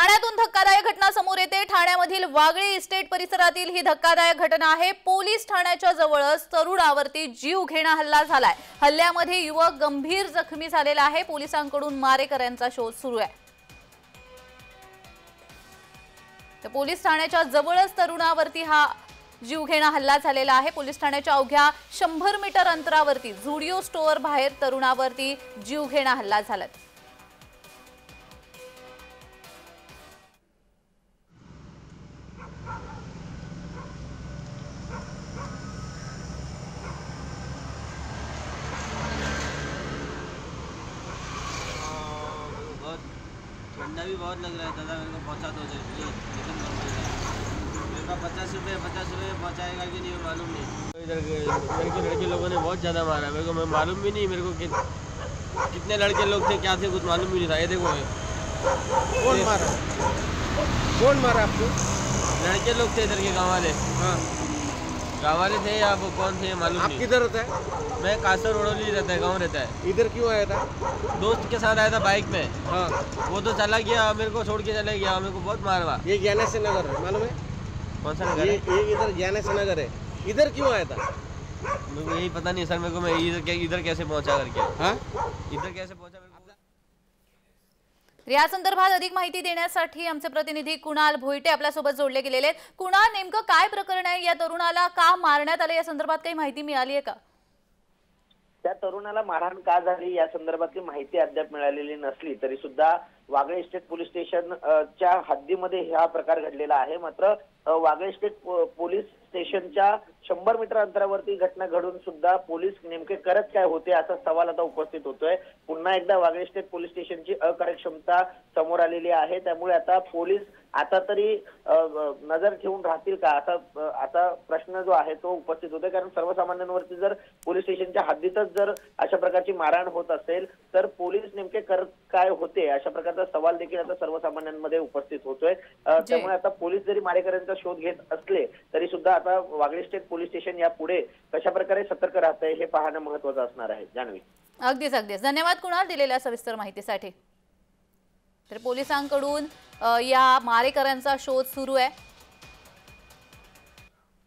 ठाण्यातून धक्कादायक घटना समोर येते। ठाण्यामधील वागळे इस्टेट परिसरातील ही धक्कादायक घटना आहे। पोलीस ठाण्याच्या जवळच तरुणावरती जीवघेणा हल्ला झालाय। हल्ल्यामध्ये युवक गंभीर जखमी झालेला आहे। पोलिसांकडून मारेकऱ्यांचा शोध सुरू आहे। तर पोलीस ठाण्याच्या जवळच तरुणावरती हा जीवघेणा हल्ला झालेला आहे। पोलीस ठाण्याच्या अवघ्या 100 मीटर अंतरावरती झुडिओ स्टोअर बाहेर तरुणावरती जीवघेणा हल्ला झाला। ठंडा भी बहुत लग रहा है दादा, मेरे को पहुँचा दो प्लीज। लेकिन मेरे को 50 रुपये पहुँचाएगा कि नहीं मालूम नहीं। इधर लड़के लोगों ने बहुत ज़्यादा मारा मेरे को, मैं मालूम भी नहीं मेरे को कितने लड़के लोग थे, क्या थे, कुछ मालूम भी नहीं था। ये देखो कौन मारा आपको? लड़के लोग थे इधर के गाँव वाले। हाँ, गाँव वाले थे या वो कौन थे मालूम आप नहीं। किधर रहता है? मैं कासर उड़ोली रहता है, गाँव रहता है। इधर क्यों आया था? दोस्त के साथ आया था बाइक में। हाँ, वो तो चला गया, मेरे को छोड़ के चला गया, मेरे को बहुत मारा। ये ज्ञानेश से नगर है, मालूम है? कौन सा नगर ये है? इधर ज्ञानेश से नगर है। इधर क्यों आया था? मेरे को यही पता नहीं सर, मेरे को मैं इधर कैसे पहुंचा करके। हाँ, इधर कैसे पहुंचा मेरे को। या संदर्भात अधिक माहिती देण्यासाठी आमचे प्रतिनिधी कुणाल भोईटे आपल्यासोबत जोडले गेलेले आहेत। कुणाल, नेमकं काय प्रकरण आहे? या तरुणाला का मारण्यात आले या संदर्भात काही माहिती मिळाली आहे का? त्या तरुणाला मारहाण का झाली या संदर्भातली माहिती अद्याप मिळालेली नसली तरी सुद्धा वागळे इस्टेट पोलीस स्टेशन च्या हद्दीमध्ये हा प्रकार घडलेला आहे। मात्र वागळे इस्टेट पोलीस स्टेशनच्या 100 मीटर अंतरावरती घटना घडून सुद्धा पोलीस नेमके करत काय होते असा सवाल आता उपस्थित होतोय। पुन्हा एकदा वागळे इस्टेट पोलीस स्टेशनची अकार्यक्षमता समोर आलेली आहे। त्यामुळे आता पोलीस आता तरी नजर ठेवून राहतील का आता प्रश्न जो आहे तो उपस्थित होतोय। कारण सर्वसामान्यांवरती जर पोलीस स्टेशनच्या हद्दीतच जर अशा प्रकारची मारहाण होत असेल तर पोलीस नेमके करत काय होते अशा प्रकारचा सवाल देखील आता सर्वसामान्यांमध्ये उपस्थित होतोय। त्यामुळे आता पोलीस जरी मारेकऱ्यांचा शोध घेत असले तरी सुद्धा आता वागळे स्टेट पोलीस स्टेशन या पुढे कशा प्रकारे सतर्क राहतंय हे पाहणं महत्त्वाचं असणार आहे। जान्हवी, अगदीच धन्यवाद कुणाल दिलेल्या सविस्तर माहितीसाठी। तर पोलिसांकडून या मारेकऱ्यांचा शोध सुरू आहे।